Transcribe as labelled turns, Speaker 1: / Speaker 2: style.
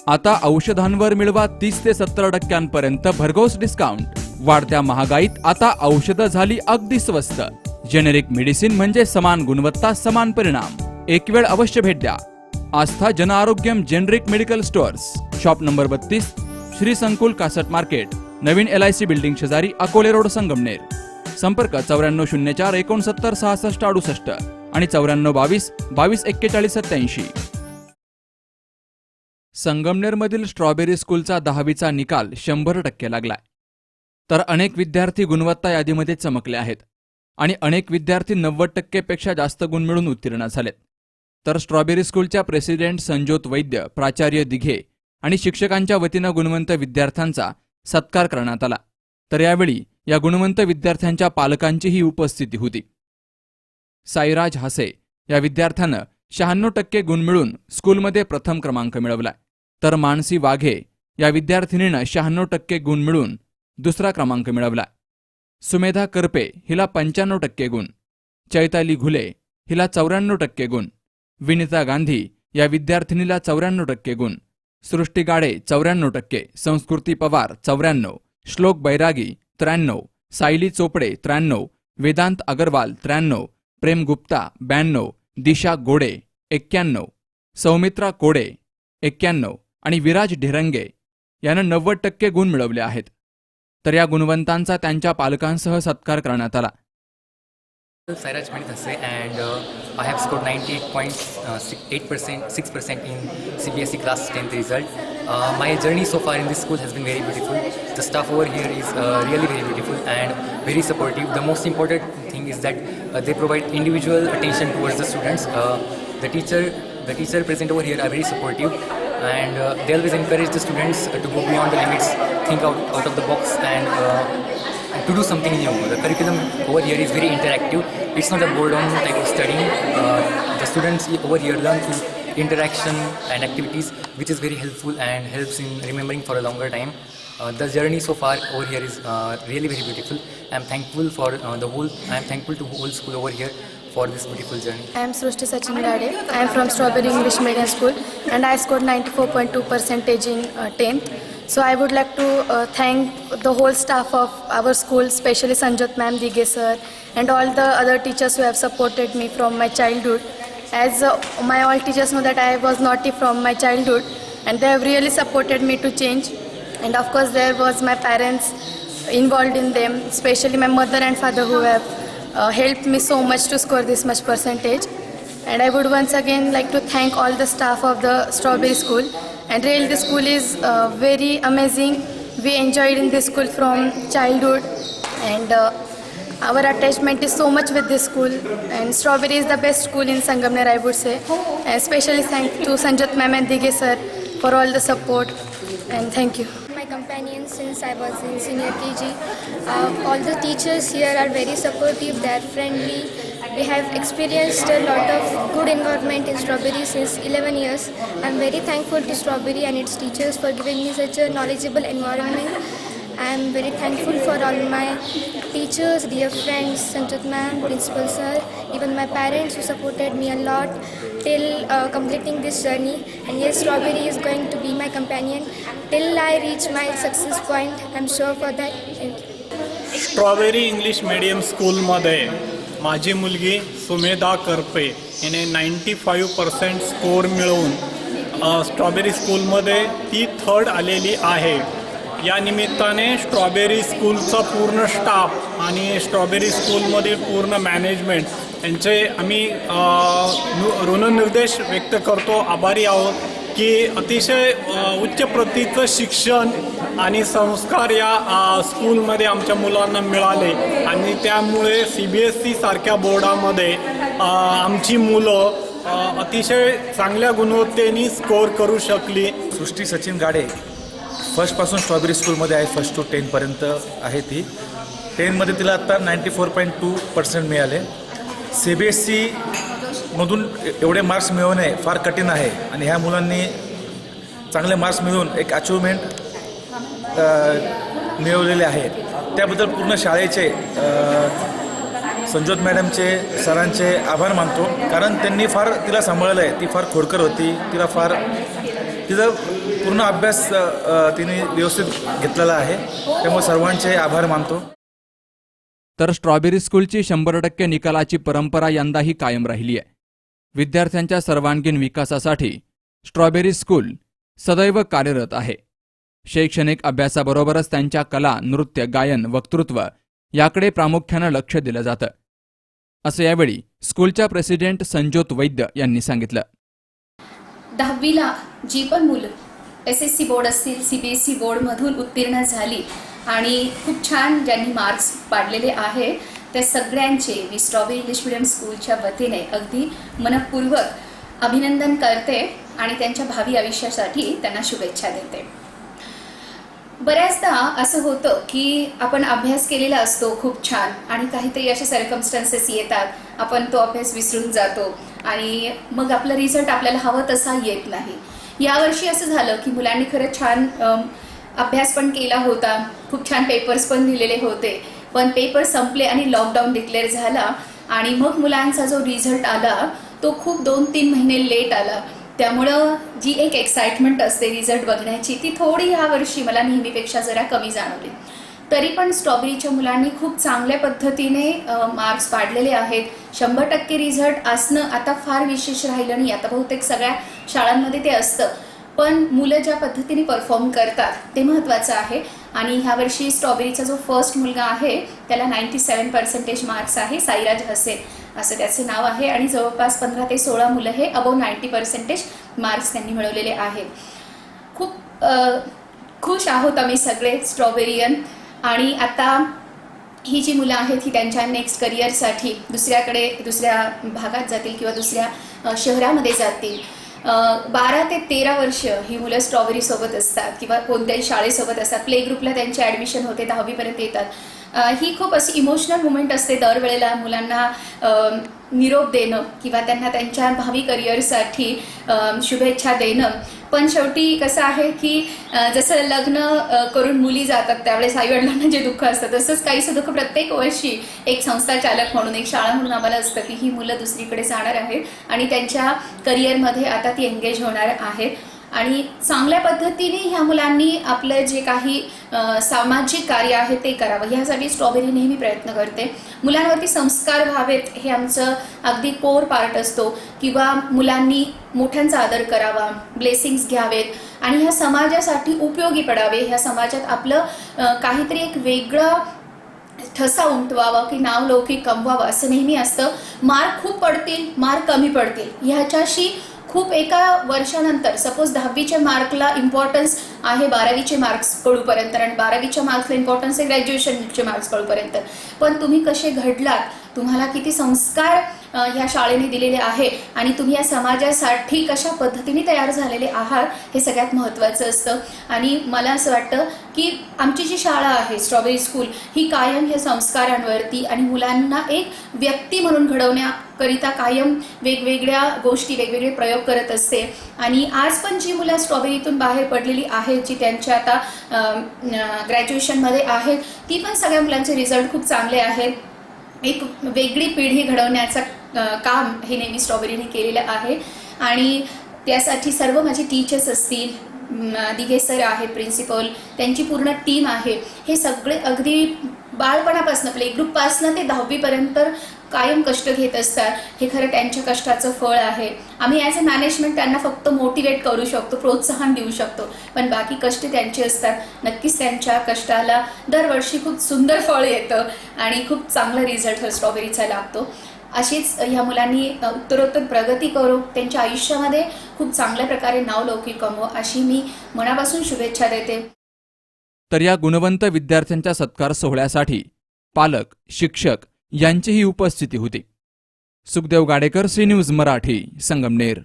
Speaker 1: आता औषधांवर मिळवा 30 ते 70% भरघोस डिस्काउंट। वाढत्या महागाईत आता औषधं झाली अगदी स्वस्त। जेनेरिक मेडिसिन म्हणजे समान गुणवत्ता समान परिणाम। एक वेळ अवश्य भेट द्या। Aastha Jan Arogyam generic medical stores, shop number 32, Shri Sankul Kasat market, नवीन LIC बिल्डिंग शेजारी, अकोले रोड, संगमनेर। संपर्क 9404 69 66 68 आणि 9422 22 41 87। संगमनेरमधील स्ट्रॉबेरी स्कूलचा 10वीचा निकाल 100% लागलाय। तर अनेक विद्यार्थी गुणवत्ता यादीमध्ये चमकले आहेत आणि अनेक विद्यार्थी 90% पेक्षा जास्त गुण मिळवून उत्तीर्ण झालेत। तर स्ट्रॉबेरी स्कूलच्या प्रेसिडेंट संजोत वैद्य, प्राचार्य दिघे आणि शिक्षकांच्या वतीनं गुणवंत विद्यार्थ्यांचा सत्कार करण्यात आला। तर यावेळी या गुणवंत विद्यार्थ्यांच्या पालकांचीही उपस्थिती होती। साईराज हासे या विद्यार्थ्यानं 96% गुण मिळून स्कूलमध्ये प्रथम क्रमांक मिळवलाय। तर मानसी वाघे या विद्यार्थिनीनं 96% गुण मिळून दुसरा क्रमांक मिळवला। सुमेधा करपे हिला 95% गुण, चैताली घुले हिला 94% गुण, विनिता गांधी या विद्यार्थिनीला 94% गुण, सृष्टी गाडे 94%, संस्कृती पवार 94, श्लोक बैरागी 93, सायली चोपडे 93, वेदांत अगरवाल 93, प्रेम गुप्ता 92, दिशा गोडे 91, सौमित्रा कोडे 91 आणि विराज ढेरंगे यानं 90% गुण मिळवले आहेत। तर या गुणवंतांचा त्यांच्या पालकांसह सत्कार करण्यात आला।
Speaker 2: Sairaj Manithase and I have scored 98.6% in CBSE class 10th result. My journey so far in this school has been very beautiful. The staff over here is really very beautiful and very supportive. The most important thing is that they provide individual attention towards the students. The teacher present over here are very supportive and they always encourage the students to go beyond the limits, think out of the box and to do something new. The curriculum over here is very interactive. It's not a boredom type of studying. The students over here learn through interaction and activities, which is very helpful and helps in remembering for a longer time. The journey so far over here is really very beautiful. I'm thankful for I'm thankful to whole school over here for this beautiful journey.
Speaker 3: I am Srushti Sachin Gade. I am from Strawberry English Medium School and I scored 94.2% in 10th. So I would like to thank the whole staff of our school, especially Sanjot ma'am, Dighe sir and all the other teachers who have supported me from my childhood. As my all teachers know that I was naughty from my childhood and they have really supported me to change. And of course there was my parents involved in them, especially my mother and father who have helped me so much to score this much percentage. And I would once again like to thank all the staff of the Strawberry School. And really the school is very amazing. We enjoyed in this school from childhood and our attachment is so much with this school. And Strawberry is the best school in Sangamner, I would say. And especially thank to Sanjot ma'am and Dighe sir for all the support and thank you.
Speaker 4: My companions since I was in senior KG. All the teachers here are very supportive, they are friendly. We have experienced a lot of good environment in Strawberry since 11 years. I am very thankful to Strawberry and its teachers for giving me such a knowledgeable environment. I am very thankful for all my teachers, dear friends, Sanjot ma'am, principal sir, even my parents who supported me a lot till completing this journey. And yes, Strawberry is going to be my companion till I reach my success point. I am sure for that. Thank you.
Speaker 5: Strawberry English medium स्कूलमध्ये माझी मुलगी सुमेधा करपे हिने 95% score मिळवून strawberry स्कूलमध्ये ती third आलेली आहे। या निमित्ताने स्ट्रॉबेरी स्कूलचा पूर्ण स्टाफ आणि स्ट्रॉबेरी स्कूलमधील पूर्ण मॅनेजमेंट यांचे आम्ही ऋणनिर्देश व्यक्त करतो, आभारी आहोत की अतिशय उच्च प्रतीचं शिक्षण आणि संस्कार या स्कूलमध्ये आमच्या मुलांना मिळाले आणि त्यामुळे CBSE सारख्या बोर्डामध्ये आमची मुलं अतिशय चांगल्या गुणवत्तेने स्कोर करू शकली।
Speaker 6: सृष्टी सचिन गाडे फर्स्टपासून स्ट्रॉबेरी स्कूलमध्ये आहे, 1st to 10 पर्यंत आहे ती। 10मध्ये तिला आत्ता 94.2% मिळाले। CBSE मधून एवढे मार्क्स मिळवणे फार कठीण आहे आणि ह्या मुलांनी चांगले मार्क्स मिळवून एक अचिव्हमेंट मिळवलेले आहे। त्याबद्दल पूर्ण शाळेचे संजोत मॅडमचे, सरांचे आभार मानतो, कारण त्यांनी फार तिला सांभाळलं आहे। ती फार खोडकर होती, तिला फार तिचा पूर्ण अभ्यास तिने व्यवस्थित घेतलेला आहे. त्यामुळे सर्वांचे आभार मानतो.
Speaker 1: तर स्ट्रॉबेरी स्कूलची 100% निकालाची परंपरा यंदाही कायम राहिली आहे. विद्यार्थ्यांच्या सर्वांगीण विकासासाठी स्ट्रॉबेरी स्कूल सदैव कार्यरत आहे. शैक्षणिक अभ्यासाबरोबरच त्यांच्या कला, नृत्य, गायन, वक्तृत्व याकडे प्रामुख्यानं लक्ष दिलं जातं, असं यावेळी स्कूलच्या प्रेसिडेंट संजोत वैद्य यांनी सांगितलं.
Speaker 7: 10वीला जी पण मुलं SSC बोर्ड असतील, CBSE बोर्डमधून उत्तीर्ण झाली आणि खूप छान ज्यांनी मार्क्स पाडलेले आहे त्या सगळ्यांचे मी स्ट्रॉबेरी इंग्लिश मीडियम स्कूलच्या वतीने अगदी मनपूर्वक अभिनंदन करते आणि त्यांच्या भावी आयुष्यासाठी त्यांना शुभेच्छा देते. बऱ्याचदा असं होतं की आपण अभ्यास केलेला असतो खूप छान आणि काहीतरी असे सर्कमस्टन्सेस येतात, आपण तो अभ्यास विसरून जातो आणि मग आपला रिझल्ट आपल्याला हवं तसा येत नाही. यावर्षी असं झालं की मुलांनी खरंच छान अभ्यास पण केला होता, खूप छान पेपर्स पण दिलेले होते, पण पेपर संपले आणि लॉकडाऊन डिक्लेअर झाला आणि मग मुलांचा जो रिझल्ट आला तो खूप 2-3 महिने लेट आला. त्यामुळं जी एक एक्साइटमेंट असते रिझल्ट बघण्याची ती थोडी ह्या वर्षी मला नेहमीपेक्षा जरा कमी जाणवली. तरी पण स्ट्रॉबेरीच्या मुलांनी खूप चांगल्या पद्धतीने मार्क्स पाडलेले आहेत. 100% रिझल्ट असणं आता फार विशेष राहिलं नाही. आता बहुतेक सगळ्या शाळांमध्ये ते असतं, पण मुलं ज्या पद्धतीने परफॉर्म करतात ते महत्त्वाचं आहे. आणि ह्या वर्षी स्ट्रॉबेरीचा जो फर्स्ट मुलगा आहे त्याला 97% मार्क्स आहे. साईराज हसेन असं त्याचं नाव आहे आणि जवळपास 15 ते 16 मुलं हे अबोव 90% मार्क्स त्यांनी मिळवलेले आहेत. खूप खुश आहोत आम्ही सगळे स्ट्रॉबेरियन. आणि आता ही जी मुलं आहेत ही त्यांच्या नेक्स्ट करिअरसाठी दुसऱ्या भागात जातील किंवा दुसऱ्या शहरामध्ये जातील. 12 ते 13 वर्ष ही मुलं स्ट्रॉबेरीसोबत असतात किंवा कोणत्याही शाळेसोबत असतात. प्ले ग्रुपला त्यांचे ॲडमिशन होते, 10वीपर्यंत येतात. ही खूप अशी इमोशनल मुमेंट असते दरवेळेला मुलांना निरोप देणं किंवा त्यांना त्यांच्या भावी करिअरसाठी शुभेच्छा देणं. पण शेवटी कसं आहे की जसं लग्न करून मुली जातात त्यावेळेस आईवडिलांना जे दुःख असतं तसंच काहीसं दुःख प्रत्येक वर्षी एक संस्था चालक म्हणून, एक शाळा म्हणून आम्हाला असतं की ही मुलं दुसरीकडे जाणार आहेत आणि त्यांच्या करिअरमध्ये आता ती एंगेज होणार आहेत. आणि चांगल्या पद्धतीने ह्या मुलांनी आपलं जे काही सामाजिक कार्य आहे ते करावं ह्यासाठी स्ट्रॉबेरी नेहमी प्रयत्न करते. मुलांवरती संस्कार व्हावेत हे आमचं अगदी कोर पार्ट असतो. किंवा मुलांनी मोठ्यांचा आदर करावा, ब्लेसिंग्स घ्यावेत आणि ह्या समाजासाठी उपयोगी पडावे. ह्या समाजात आपलं काहीतरी एक वेगळं ठसा उमटवावा की नाव लौकिक कमवावं असं नेहमी असतं. मार्क खूप पडतील, मार्क कमी पडतील ह्याच्याशी खूप एका वर्षानंतर सपोज 10वीच्या मार्कला इम्पॉर्टन्स आहे 12वीचे मार्क्स कळूपर्यंत आणि 12वीच्या मार्क्सला इम्पॉर्टन्स आहे ग्रॅज्युएशनचे मार्क्स कळूपर्यंत. पण तुम्ही कसे घडलात, तुम्हाला किती संस्कार ह्या शाळेने दिलेले आहे आणि तुम्ही या समाजासाठी कशा पद्धतीने तयार झालेले आहात हे सगळ्यात महत्त्वाचं असतं. आणि मला असं वाटतं की आमची जी शाळा आहे स्ट्रॉबेरी स्कूल ही कायम ह्या संस्कारांवरती आणि मुलांना एक व्यक्ती म्हणून घडवण्याकरिता कायम वेगवेगळ्या गोष्टी, वेगवेगळे प्रयोग करत असते. आणि आज पण जी मुलं स्ट्रॉबेरीतून बाहेर पडलेली आहेत, जी त्यांच्या आता ग्रॅज्युएशनमध्ये आहेत, ती पण सगळ्या मुलांचे रिझल्ट खूप चांगले आहेत. एक वेगळी पिढी घडवण्याचं काम हे नेहमी स्ट्रॉबेरीने केलेलं आहे. आणि त्यासाठी सर्व माझे टीचर्स असतील, दिघे सर आहेत प्रिन्सिपल, त्यांची पूर्ण टीम आहे, हे सगळे अगदी बालपणापासून प्ले ग्रुपपासून ते 10वीपर्यंत कायम कष्ट घेत असतात. हे खरं त्यांच्या कष्टाचं फळ आहे. आम्ही ॲज अ मॅनेजमेंट त्यांना फक्त मोटिवेट करू शकतो, प्रोत्साहन देऊ शकतो, पण बाकी कष्ट त्यांचे असतात. नक्कीच त्यांच्या कष्टाला दरवर्षी खूप सुंदर फळ येतं आणि खूप चांगला रिझल्ट स्ट्रॉबेरीचा लागतो. अशीच ह्या मुलांनी उत्तरोत्तर प्रगती करू, त्यांच्या आयुष्यामध्ये खूप चांगल्या प्रकारे नाव लौकिक कमवू अशी मी मनापासून शुभेच्छा देते.
Speaker 1: तर या गुणवंत विद्यार्थ्यांच्या सत्कार सोहळ्यासाठी पालक, शिक्षक यांचीही उपस्थिती होती. Sukhdev Gadekar, C News Marathi, Sangamner.